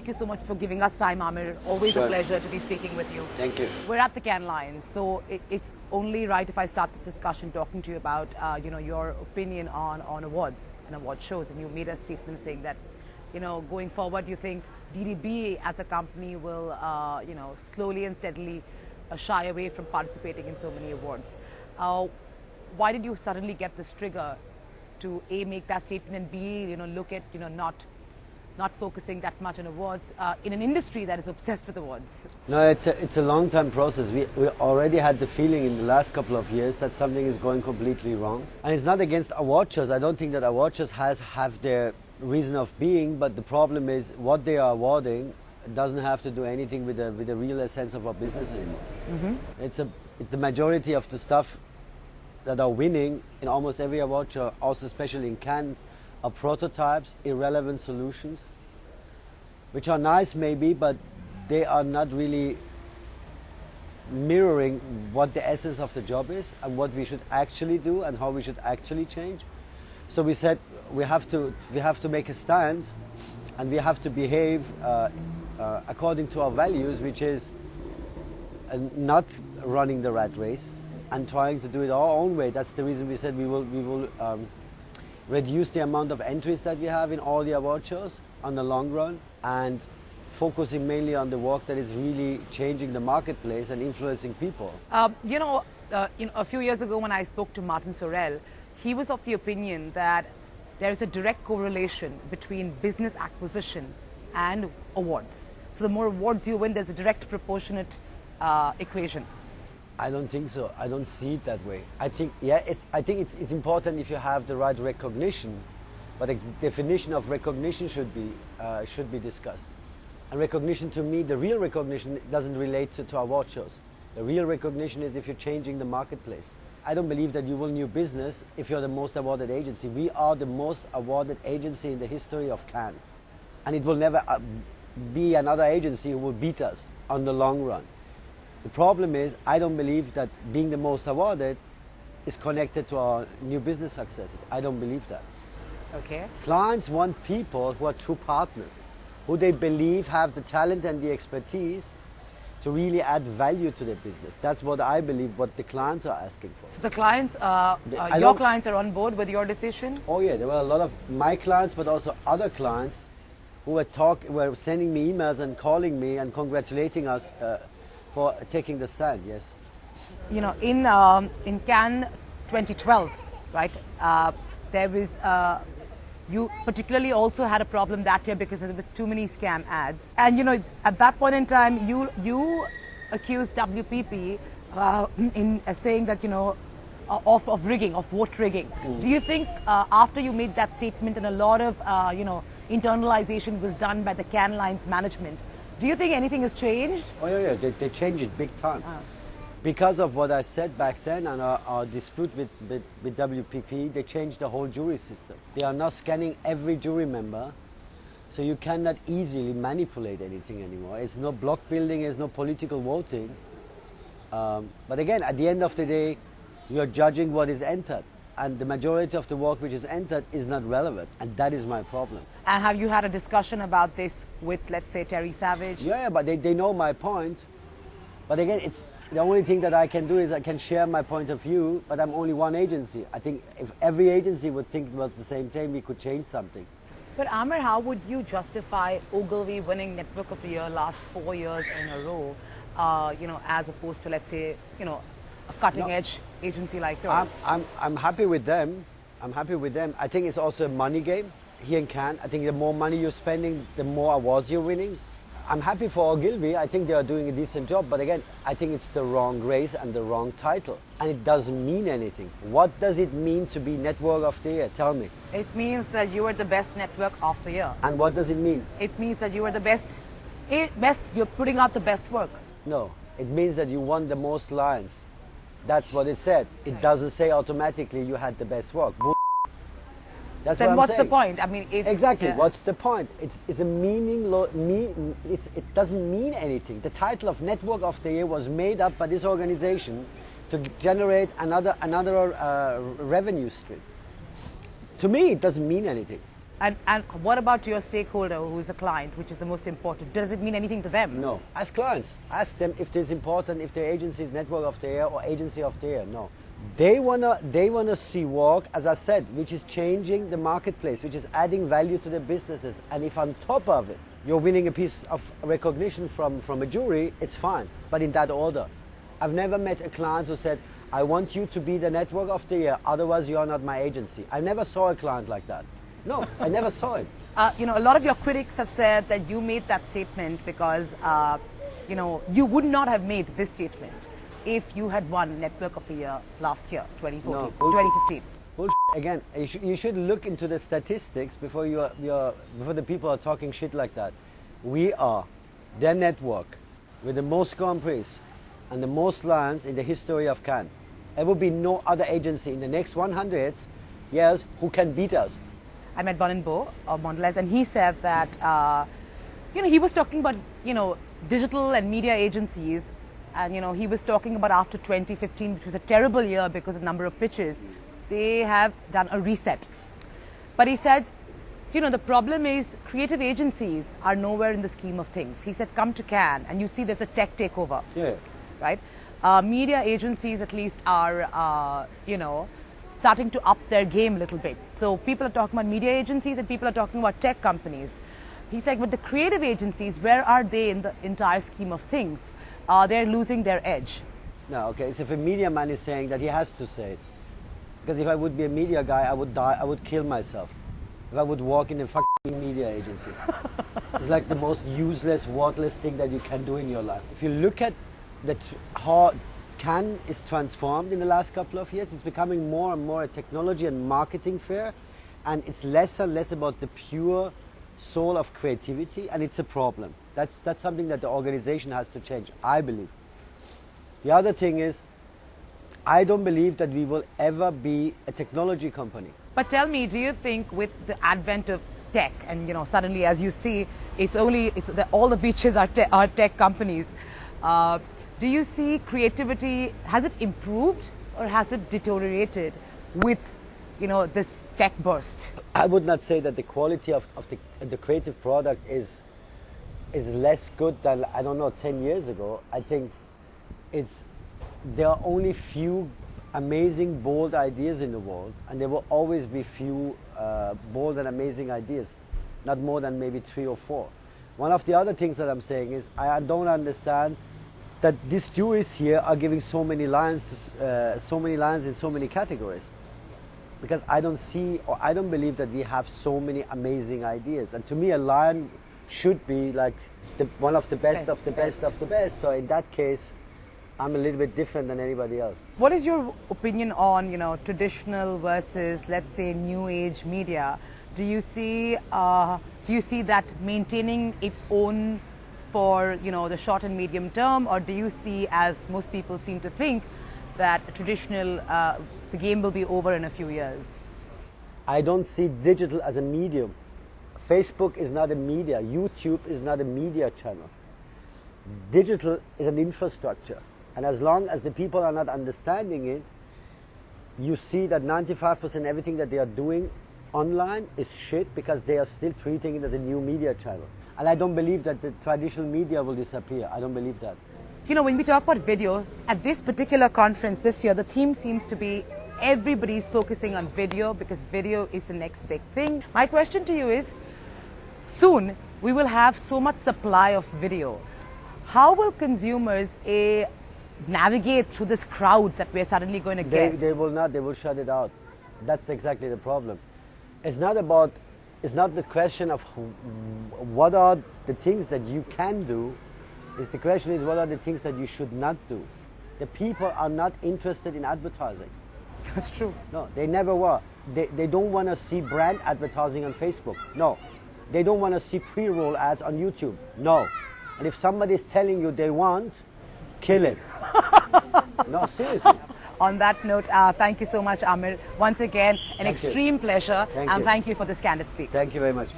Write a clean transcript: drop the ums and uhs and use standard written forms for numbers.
you so much for giving us time, Amir. Always a pleasure to be speaking with you. Thank you. We're at the Cannes Lions, so it's only right if I start the discussion talking to you about, your opinion on awards and award shows. And you made a statement saying that, going forward, you think DDB as a company will, slowly and steadily shy away from participating in so many awards. Why did you suddenly get this trigger to A, make that statement, and B, look at, not focusing that much on awards in an industry that is obsessed with awards? No, it's a long-term process. We already had the feeling in the last couple of years that something is going completely wrong. And it's not against award shows. I don't think that award shows have their reason of being, but the problem is what they are awarding doesn't have to do anything with the real essence of our business anymore. Mm-hmm. It's the majority of the stuff that are winning in almost every award show, also especially in Cannes, are prototypes, irrelevant solutions, which are nice maybe, but they are not really mirroring what the essence of the job is and what we should actually do and how we should actually change. So we said we have to make a stand, and we have to behave according to our values, which is not running the rat race and trying to do it our own way. That's the reason we said we will reduce the amount of entries that we have in all the award shows on the long run, and focusing mainly on the work that is really changing the marketplace and influencing people. A few years ago when I spoke to Martin Sorrell, he was of the opinion that there is a direct correlation between business acquisition and awards. So the more awards you win, there's a direct proportionate equation. I don't think so. I don't see it that way. I think it's important if you have the right recognition, but the definition of recognition should be discussed. And recognition, to me, the real recognition doesn't relate to award shows. The real recognition is if you're changing the marketplace. I don't believe that you will new business if you're the most awarded agency. We are the most awarded agency in the history of Cannes, and it will never be another agency who will beat us on the long run. The problem is, I don't believe that being the most awarded is connected to our new business successes. I don't believe that. Okay. Clients want people who are true partners, who they believe have the talent and the expertise to really add value to their business. That's what I believe, what the clients are asking for. So the clients, your clients are on board with your decision? Oh yeah, there were a lot of my clients, but also other clients who were sending me emails and calling me and congratulating us for taking the stand, yes. In Cannes 2012, right, there was, you particularly also had a problem that year because there were too many scam ads. And, at that point in time, you accused WPP in saying that, of rigging, of vote rigging. Do you think after you made that statement and a lot of, internalization was done by the Cannes Lions management, do you think anything has changed? Oh yeah, they changed it big time. Because of what I said back then and our dispute with WPP, they changed the whole jury system. They are now scanning every jury member, so you cannot easily manipulate anything anymore. It's no block building, it's no political voting. But again, at the end of the day, you are judging what is entered. And the majority of the work which is entered is not relevant, and that is my problem. And have you had a discussion about this with, let's say, Terry Savage? Yeah, but they know my point. But again, it's the only thing that I can do is I can share my point of view, but I'm only one agency. I think if every agency would think about the same thing, we could change something. But Amir, how would you justify Ogilvy winning Network of the Year last 4 years in a row, as opposed to, let's say, a cutting-edge agency like yours? I'm happy with them. I'm happy with them. I think it's also a money game here in Cannes. I think the more money you're spending, the more awards you're winning. I'm happy for Ogilvy. I think they are doing a decent job. But again, I think it's the wrong race and the wrong title. And it doesn't mean anything. What does it mean to be Network of the Year? Tell me. It means that you are the best Network of the Year. And what does it mean? It means that you are the best, you're putting out the best work. No, it means that you won the most Lions. That's what it said. It doesn't say automatically you had the best work. That's then what I'm what's the point? I mean, exactly. What's the point? It's a it doesn't mean anything. The title of Network of the Year was made up by this organization to generate another revenue stream. To me, it doesn't mean anything. And what about your stakeholder who is a client, which is the most important? Does it mean anything to them? No. Ask clients. Ask them if it's important, if their agency is network of the year or agency of the year. No. They wanna see work, as I said, which is changing the marketplace, which is adding value to their businesses. And if on top of it, you're winning a piece of recognition from a jury, it's fine. But in that order. I've never met a client who said, I want you to be the network of the year, otherwise you're not my agency. I never saw a client like that. No, I never saw it. A lot of your critics have said that you made that statement because, you would not have made this statement if you had won Network of the Year last year, 2014, No, 2015. Bullshit. Again, you should look into the statistics before before the people are talking shit like that. We are the network with the most Grand Prix and the most Lions in the history of Cannes. There will be no other agency in the next 100 years who can beat us. I met Bonin Bo of Mondelez, and he said that, he was talking about, digital and media agencies, and, he was talking about after 2015, which was a terrible year because of the number of pitches, they have done a reset. But he said, the problem is creative agencies are nowhere in the scheme of things. He said, come to Cannes, and you see there's a tech takeover. Yeah. Right? Media agencies at least are, starting to up their game a little bit. So people are talking about media agencies and people are talking about tech companies. He's like, but the creative agencies, where are they in the entire scheme of things? They're losing their edge. No, okay, so if a media man is saying that, he has to say it. Because if I would be a media guy, I would die, I would kill myself. If I would work in a fucking media agency. It's like the most useless, worthless thing that you can do in your life. If you look at how Cannes is transformed in the last couple of years, it's becoming more and more a technology and marketing fair, and it's less and less about the pure soul of creativity, and it's a problem. That's something that the organization has to change, I believe. The other thing is, I don't believe that we will ever be a technology company. But tell me, do you think with the advent of tech, and suddenly, as you see, all the beaches are tech companies. Do you see creativity, has it improved or has it deteriorated with, this tech burst? I would not say that the quality of the creative product is less good than, 10 years ago. I think there are only few amazing, bold ideas in the world, and there will always be few bold and amazing ideas, not more than maybe 3 or 4. One of the other things that I'm saying is, I don't understand that these juries here are giving so many lines in so many categories, because I don't see, or I don't believe that we have so many amazing ideas. And to me, a lion should be like one of the best of the best of the best. So in that case, I'm a little bit different than anybody else. What is your opinion on traditional versus, let's say, new age media? Do you see that maintaining its own for the short and medium term, or do you see, as most people seem to think, that traditional the game will be over in a few years? I don't see digital as a medium. Facebook is not a media. YouTube is not a media channel. Digital is an infrastructure, and as long as the people are not understanding it, you see that 95% everything that they are doing online is shit, because they are still treating it as a new media channel. And I don't believe that the traditional media will disappear. I don't believe that. When we talk about video, at this particular conference this year, the theme seems to be everybody's focusing on video because video is the next big thing. My question to you is, soon we will have so much supply of video. How will consumers navigate through this crowd that we're suddenly going to get? They will not. They will shut it out. That's exactly the problem. It's not the question of what are the things that you can do. The question is, what are the things that you should not do. The people are not interested in advertising. That's true. No, they never were. They don't want to see brand advertising on Facebook. No. They don't want to see pre-roll ads on YouTube. No. And if somebody is telling you they want, kill it. No, seriously. On that note, thank you so much, Amir. Once again, an extreme pleasure, and thank you for this candid speak. Thank you very much.